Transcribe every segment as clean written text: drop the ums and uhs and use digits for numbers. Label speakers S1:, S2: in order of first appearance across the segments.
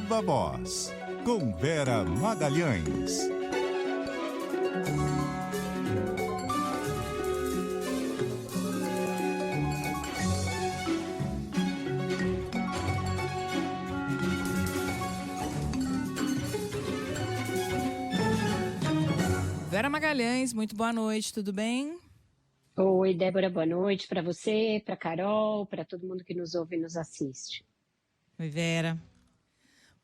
S1: Viva Voz, com Vera Magalhães.
S2: Vera Magalhães, muito boa noite, tudo bem?
S3: Oi, Débora, boa noite para você, para Carol, para todo mundo que nos ouve e nos assiste.
S2: Oi, Vera.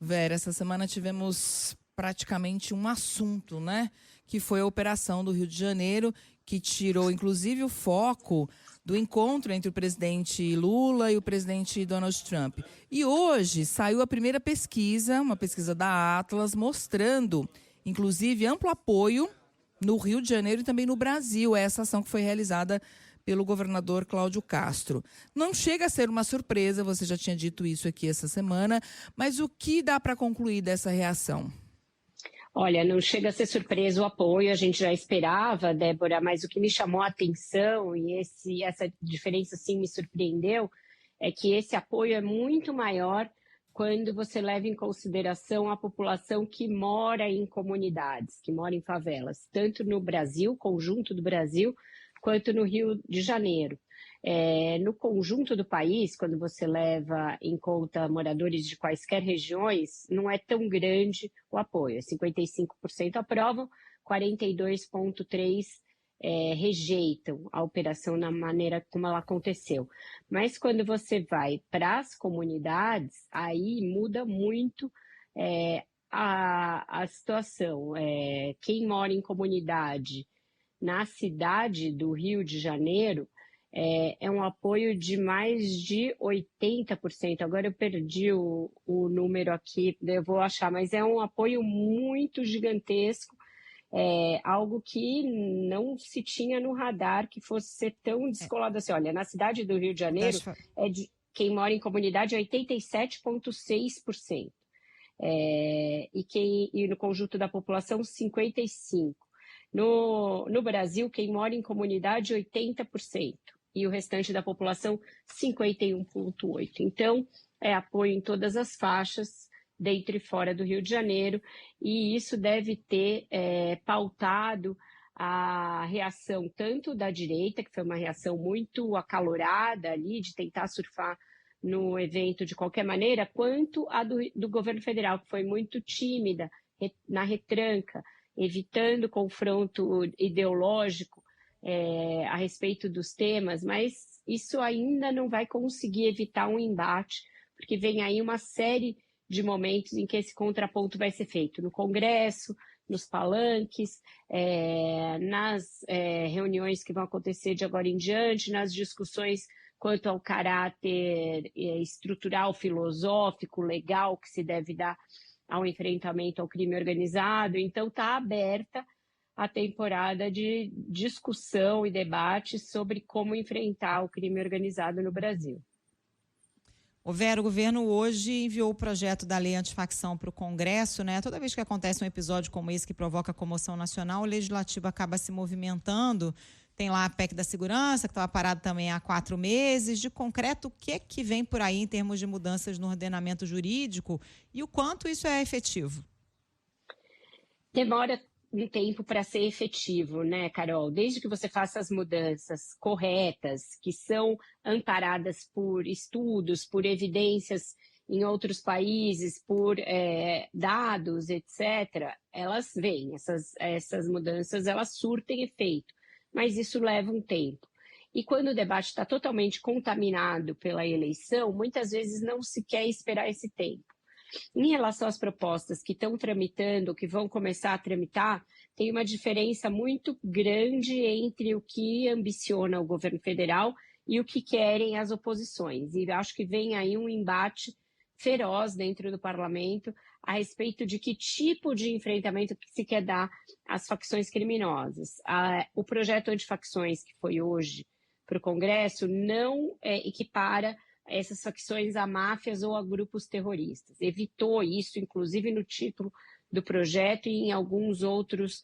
S2: Vera, essa semana tivemos praticamente um assunto, né? Que foi a operação do Rio de Janeiro, que tirou inclusive o foco do encontro entre o presidente Lula e o presidente Donald Trump. E hoje saiu a primeira pesquisa, uma pesquisa da Atlas, mostrando inclusive amplo apoio no Rio de Janeiro e também no Brasil, essa ação que foi realizada pelo governador Cláudio Castro. Não chega a ser uma surpresa, você já tinha dito isso aqui essa semana, mas o que dá para concluir dessa reação?
S3: Olha, não chega a ser surpresa o apoio, a gente já esperava, Débora, mas o que me chamou a atenção e essa diferença sim me surpreendeu, é que esse apoio é muito maior quando você leva em consideração a população que mora em comunidades, que mora em favelas, tanto no Brasil, conjunto do Brasil, quanto no Rio de Janeiro. No conjunto do país, quando você leva em conta moradores de quaisquer regiões, não é tão grande o apoio. 55% aprovam, 42,3% rejeitam a operação na maneira como ela aconteceu. Mas quando você vai para as comunidades, aí muda muito a situação. Quem mora em comunidade na cidade do Rio de Janeiro é um apoio de mais de 80%. Agora eu perdi o número aqui, eu vou achar, mas é um apoio muito gigantesco. Algo que não se tinha no radar que fosse ser tão descolado assim. Olha, na cidade do Rio de Janeiro, quem mora em comunidade é 87,6%. E no conjunto da população, 55%. No Brasil, quem mora em comunidade, 80%. E o restante da população, 51,8%. Então, é apoio em todas as faixas, dentro e fora do Rio de Janeiro, e isso deve ter pautado a reação tanto da direita, que foi uma reação muito acalorada ali, de tentar surfar no evento de qualquer maneira, quanto a do governo federal, que foi muito tímida, na retranca, evitando confronto ideológico a respeito dos temas, mas isso ainda não vai conseguir evitar um embate, porque vem aí uma série de momentos em que esse contraponto vai ser feito no Congresso, nos palanques, nas reuniões que vão acontecer de agora em diante, nas discussões quanto ao caráter estrutural, filosófico, legal que se deve dar ao enfrentamento ao crime organizado. Então está aberta a temporada de discussão e debate sobre como enfrentar o crime organizado no Brasil.
S4: Vera, o governo hoje enviou o projeto da lei antifacção para o Congresso, né? Toda vez que acontece um episódio como esse que provoca comoção nacional, o Legislativo acaba se movimentando. Tem lá a PEC da segurança, que estava parado também há 4 meses. De concreto, o que vem por aí em termos de mudanças no ordenamento jurídico e o quanto isso é efetivo?
S3: Demora um tempo para ser efetivo, né, Carol? Desde que você faça as mudanças corretas, que são amparadas por estudos, por evidências em outros países, por dados, etc., elas vêm, essas mudanças, elas surtem efeito, mas isso leva um tempo. E quando o debate está totalmente contaminado pela eleição, muitas vezes não se quer esperar esse tempo. Em relação às propostas que estão tramitando, que vão começar a tramitar, tem uma diferença muito grande entre o que ambiciona o governo federal e o que querem as oposições. E acho que vem aí um embate feroz dentro do parlamento a respeito de que tipo de enfrentamento que se quer dar às facções criminosas. O projeto antifacções que foi hoje para o Congresso não equipara essas facções a máfias ou a grupos terroristas. Evitou isso, inclusive no título do projeto e em alguns outros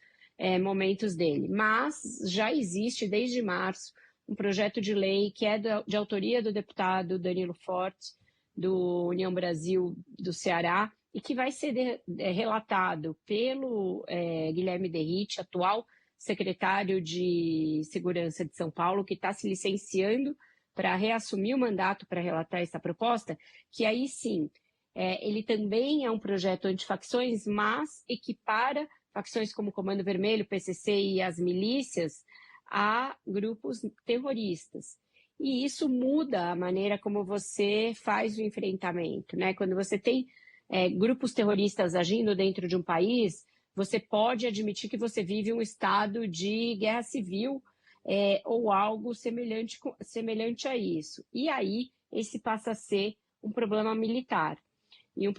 S3: momentos dele. Mas já existe, desde março, um projeto de lei que é de autoria do deputado Danilo Forte, do União Brasil do Ceará, e que vai ser relatado pelo Guilherme Derrite, atual secretário de Segurança de São Paulo, que está se licenciando para reassumir o mandato para relatar essa proposta, que aí sim, ele também é um projeto antifacções, mas equipara facções como o Comando Vermelho, PCC e as milícias a grupos terroristas. E isso muda a maneira como você faz o enfrentamento, né? Quando você tem grupos terroristas agindo dentro de um país, você pode admitir que você vive um estado de guerra civil ou algo semelhante a isso. E aí, esse passa a ser um problema militar e um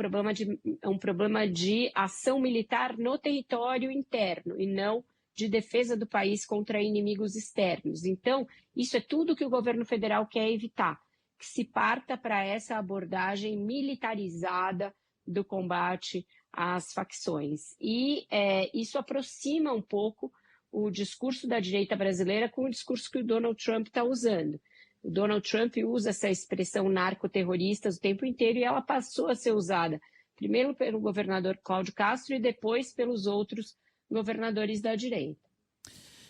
S3: problema de ação militar no território interno e não de defesa do país contra inimigos externos. Então, isso é tudo que o governo federal quer evitar, que se parta para essa abordagem militarizada do combate às facções. E isso aproxima um pouco o discurso da direita brasileira com o discurso que o Donald Trump está usando. O Donald Trump usa essa expressão narcoterroristas o tempo inteiro e ela passou a ser usada primeiro pelo governador Cláudio Castro e depois pelos outros governadores da direita.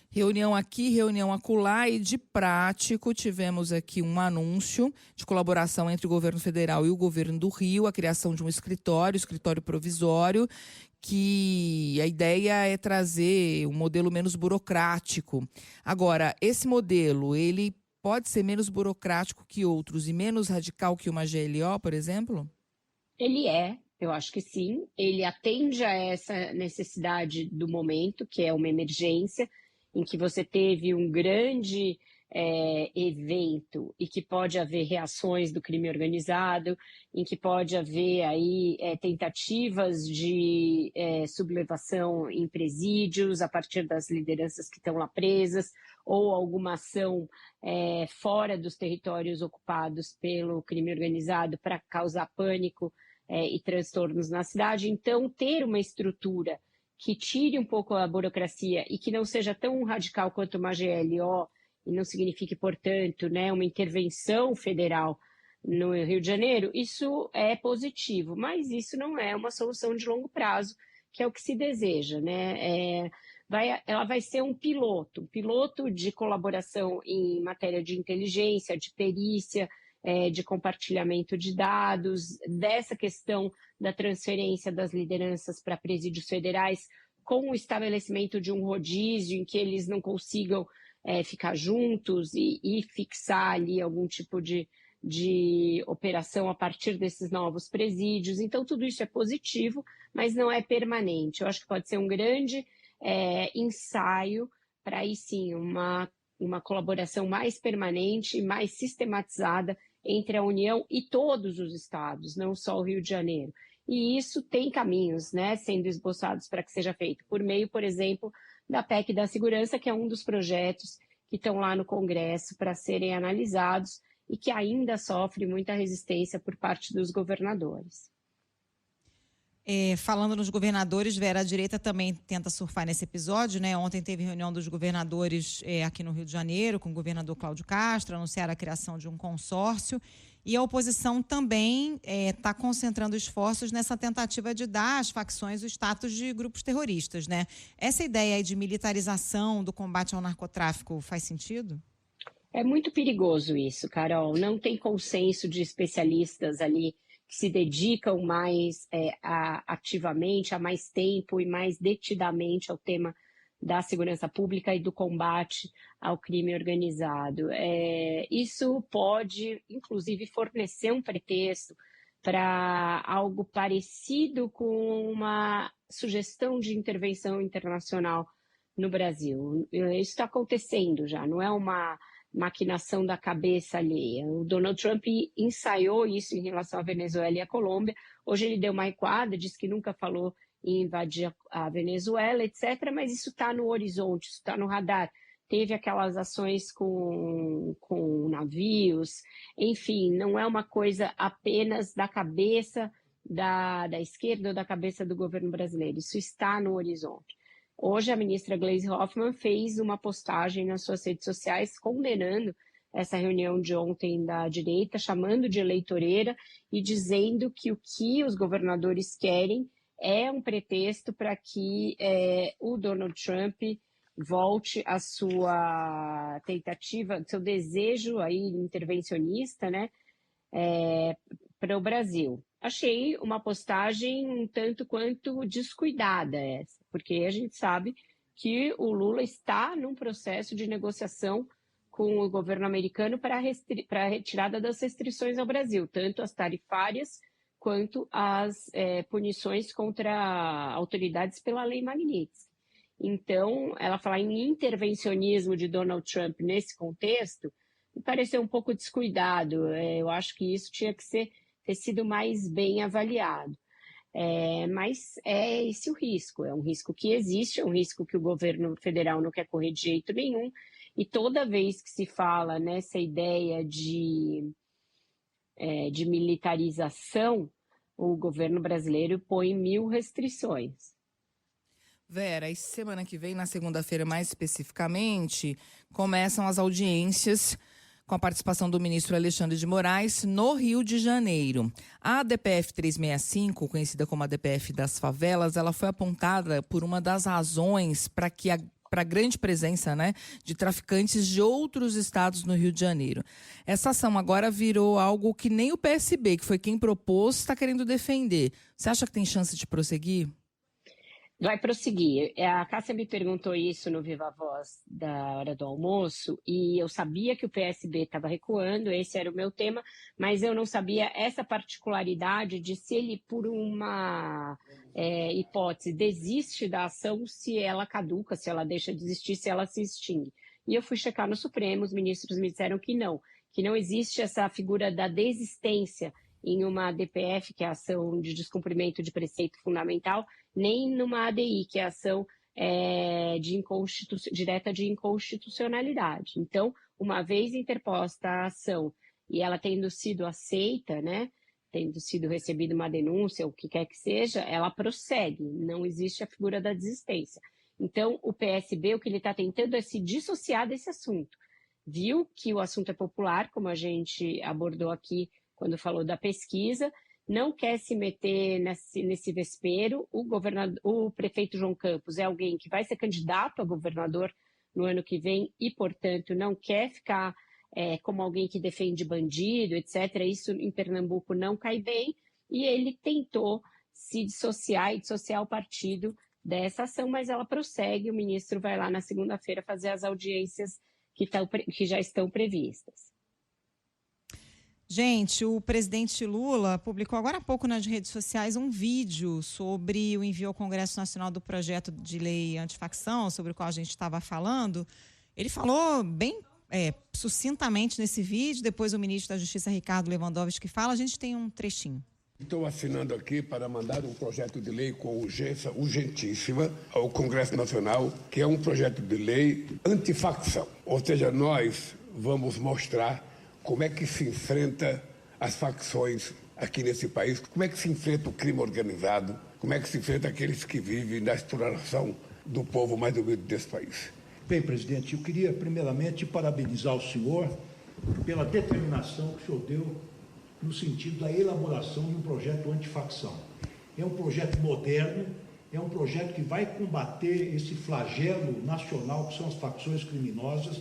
S2: Reunião aqui, reunião acolá e de prático tivemos aqui um anúncio de colaboração entre o governo federal e o governo do Rio, a criação de um escritório provisório, que a ideia é trazer um modelo menos burocrático. Agora, esse modelo, ele pode ser menos burocrático que outros e menos radical que uma GLO, por exemplo?
S3: Ele eu acho que sim. Ele atende a essa necessidade do momento, que é uma emergência, em que você teve um grande evento e que pode haver reações do crime organizado, em que pode haver aí tentativas de sublevação em presídios a partir das lideranças que estão lá presas, ou alguma ação fora dos territórios ocupados pelo crime organizado para causar pânico e transtornos na cidade. Então, ter uma estrutura que tire um pouco a burocracia e que não seja tão radical quanto uma GLO, e não signifique, portanto, né, uma intervenção federal no Rio de Janeiro, isso é positivo, mas isso não é uma solução de longo prazo, que é o que se deseja, né? Ela vai ser um piloto de colaboração em matéria de inteligência, de perícia, de compartilhamento de dados, dessa questão da transferência das lideranças para presídios federais, com o estabelecimento de um rodízio em que eles não consigam ficar juntos e fixar ali algum tipo de operação a partir desses novos presídios. Então, tudo isso é positivo, mas não é permanente. Eu acho que pode ser um grande ensaio para, aí sim, uma colaboração mais permanente e mais sistematizada entre a União e todos os estados, não só o Rio de Janeiro. E isso tem caminhos, né, sendo esboçados para que seja feito, por meio, por exemplo, da PEC da Segurança, que é um dos projetos que estão lá no Congresso para serem analisados e que ainda sofre muita resistência por parte dos governadores.
S4: Falando nos governadores, Vera, a direita também tenta surfar nesse episódio, né? Ontem teve reunião dos governadores aqui no Rio de Janeiro, com o governador Cláudio Castro, anunciaram a criação de um consórcio, e a oposição também está concentrando esforços nessa tentativa de dar às facções o status de grupos terroristas, né? Essa ideia aí de militarização do combate ao narcotráfico faz sentido?
S3: É muito perigoso isso, Carol. Não tem consenso de especialistas ali que se dedicam mais ativamente, há mais tempo e mais detidamente ao tema da segurança pública e do combate ao crime organizado. Isso pode, inclusive, fornecer um pretexto para algo parecido com uma sugestão de intervenção internacional no Brasil. Isso está acontecendo já, não é uma maquinação da cabeça alheia. O Donald Trump ensaiou isso em relação à Venezuela e à Colômbia. Hoje ele deu uma recuada, disse que nunca falou em invadir a Venezuela, etc., mas isso está no horizonte, isso está no radar. Teve aquelas ações com navios, enfim, não é uma coisa apenas da cabeça da esquerda ou da cabeça do governo brasileiro, isso está no horizonte. Hoje, a ministra Gleisi Hoffmann fez uma postagem nas suas redes sociais condenando essa reunião de ontem da direita, chamando de eleitoreira e dizendo que o que os governadores querem é um pretexto para que o Donald Trump volte à sua tentativa, seu desejo aí intervencionista, né, para o Brasil. Achei uma postagem um tanto quanto descuidada essa, porque a gente sabe que o Lula está num processo de negociação com o governo americano para a retirada das restrições ao Brasil, tanto as tarifárias quanto as punições contra autoridades pela Lei Magnitsky. Então, ela falar em intervencionismo de Donald Trump nesse contexto me pareceu um pouco descuidado. Eu acho que isso tinha que ter sido mais bem avaliado. Mas é esse o risco, é um risco que existe, é um risco que o governo federal não quer correr de jeito nenhum, e toda vez que se fala nessa ideia de militarização, o governo brasileiro põe 1000 restrições.
S2: Vera, e semana que vem, na segunda-feira mais especificamente, começam as audiências com a participação do ministro Alexandre de Moraes no Rio de Janeiro. A DPF 365, conhecida como a DPF das favelas, ela foi apontada por uma das razões para a grande presença, né, de traficantes de outros estados no Rio de Janeiro. Essa ação agora virou algo que nem o PSB, que foi quem propôs, está querendo defender. Você acha que tem chance de prosseguir?
S3: Vai prosseguir. A Cássia me perguntou isso no Viva Voz da hora do almoço e eu sabia que o PSB estava recuando, esse era o meu tema, mas eu não sabia essa particularidade de se ele, por uma hipótese, desiste da ação, se ela caduca, se ela deixa de existir, se ela se extingue. E eu fui checar no Supremo, os ministros me disseram que não existe essa figura da desistência em uma DPF, que é a ação de descumprimento de preceito fundamental, nem numa ADI, que é a ação direta de inconstitucionalidade. Então, uma vez interposta a ação e ela tendo sido aceita, né, tendo sido recebida uma denúncia, o que quer que seja, ela prossegue, não existe a figura da desistência. Então, o PSB, o que ele está tentando é se dissociar desse assunto. Viu que o assunto é popular, como a gente abordou aqui quando falou da pesquisa, não quer se meter nesse vespeiro. O prefeito João Campos é alguém que vai ser candidato a governador no ano que vem e, portanto, não quer ficar como alguém que defende bandido, etc. Isso em Pernambuco não cai bem, e ele tentou se dissociar e dissociar o partido dessa ação, mas ela prossegue. O ministro vai lá na segunda-feira fazer as audiências que já estão previstas.
S4: Gente, o presidente Lula publicou agora há pouco nas redes sociais um vídeo sobre o envio ao Congresso Nacional do projeto de lei antifacção, sobre o qual a gente estava falando. Ele falou bem sucintamente nesse vídeo, depois o ministro da Justiça, Ricardo Lewandowski, fala. A gente tem um trechinho.
S5: Estou assinando aqui para mandar um projeto de lei com urgência urgentíssima ao Congresso Nacional, que é um projeto de lei antifacção. Ou seja, nós vamos mostrar como é que se enfrenta as facções aqui nesse país, como é que se enfrenta o crime organizado, como é que se enfrenta aqueles que vivem da exploração do povo mais humilde desse país.
S6: Bem, presidente, eu queria primeiramente parabenizar o senhor pela determinação que o senhor deu no sentido da elaboração de um projeto antifacção. É um projeto moderno, é um projeto que vai combater esse flagelo nacional que são as facções criminosas,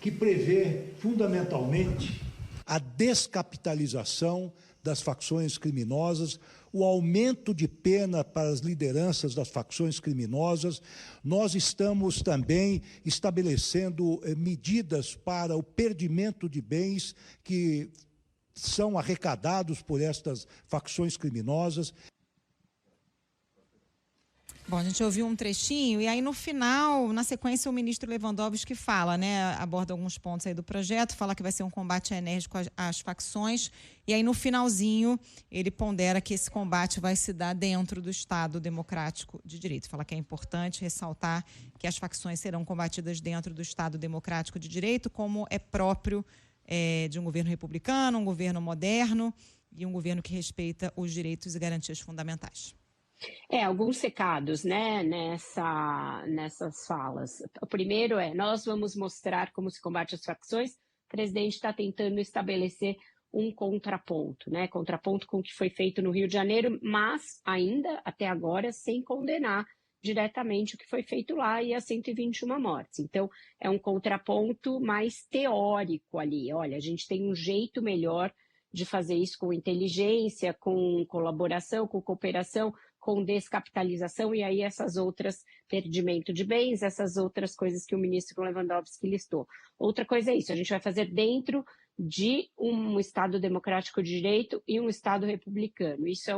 S6: que prevê fundamentalmente a descapitalização das facções criminosas, o aumento de pena para as lideranças das facções criminosas. Nós estamos também estabelecendo medidas para o perdimento de bens que são arrecadados por estas facções criminosas.
S4: Bom, a gente ouviu um trechinho e aí no final, na sequência, o ministro Lewandowski fala, né, aborda alguns pontos aí do projeto, fala que vai ser um combate enérgico às facções e aí no finalzinho ele pondera que esse combate vai se dar dentro do Estado Democrático de Direito. Fala que é importante ressaltar que as facções serão combatidas dentro do Estado Democrático de Direito, como é próprio de um governo republicano, um governo moderno e um governo que respeita os direitos e garantias fundamentais.
S3: Alguns recados, né, nessas falas. O primeiro nós vamos mostrar como se combate as facções. O presidente está tentando estabelecer um contraponto, né? Contraponto com o que foi feito no Rio de Janeiro, mas ainda, até agora, sem condenar diretamente o que foi feito lá e as 121 mortes. Então, é um contraponto mais teórico ali. Olha, a gente tem um jeito melhor de fazer isso com inteligência, com colaboração, com cooperação, com descapitalização, e aí essas outras, perdimento de bens, essas outras coisas que o ministro Lewandowski listou. Outra coisa é isso, a gente vai fazer dentro de um Estado democrático de direito e um Estado republicano. Isso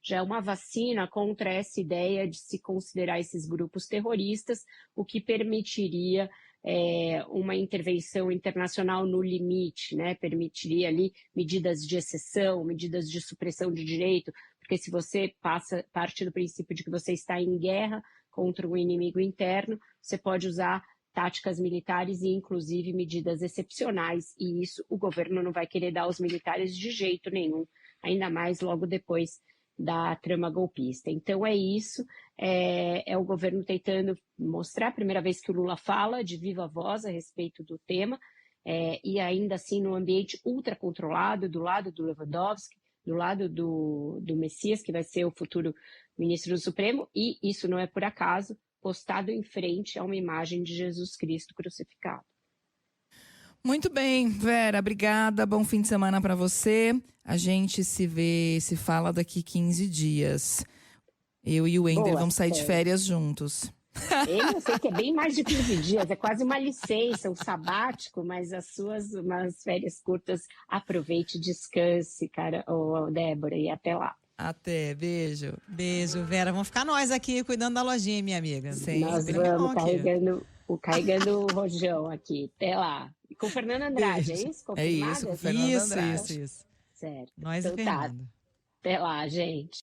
S3: já é uma vacina contra essa ideia de se considerar esses grupos terroristas, o que permitiria uma intervenção internacional no limite, né? Permitiria ali medidas de exceção, medidas de supressão de direito, porque se você parte do princípio de que você está em guerra contra um inimigo interno, você pode usar táticas militares e, inclusive, medidas excepcionais, e isso o governo não vai querer dar aos militares de jeito nenhum, ainda mais logo depois da trama golpista. Então é isso, é o governo tentando mostrar, a primeira vez que o Lula fala de viva voz a respeito do tema, e ainda assim num ambiente ultracontrolado, do lado do Lewandowski, do lado do Messias, que vai ser o futuro ministro do Supremo, e isso não é por acaso, postado em frente a uma imagem de Jesus Cristo crucificado.
S2: Muito bem, Vera, obrigada. Bom fim de semana para você. A gente se fala daqui 15 dias. Eu e o Wender vamos sair de férias juntos.
S3: Eu sei que é bem mais de 15 dias, é quase uma licença, um sabático, mas umas férias curtas, aproveite, descanse, cara, Débora, e até lá.
S2: Até, beijo.
S4: Beijo, Vera. Vamos ficar nós aqui cuidando da lojinha, minha amiga.
S2: Sempre.
S3: Nós vamos carregando o rojão aqui. Até lá. E com o Fernando Andrade, é isso?
S2: É isso, com o Fernando Andrade.
S4: Isso.
S3: Certo.
S4: Nós
S3: então,
S4: e Fernando.
S3: Até lá, gente.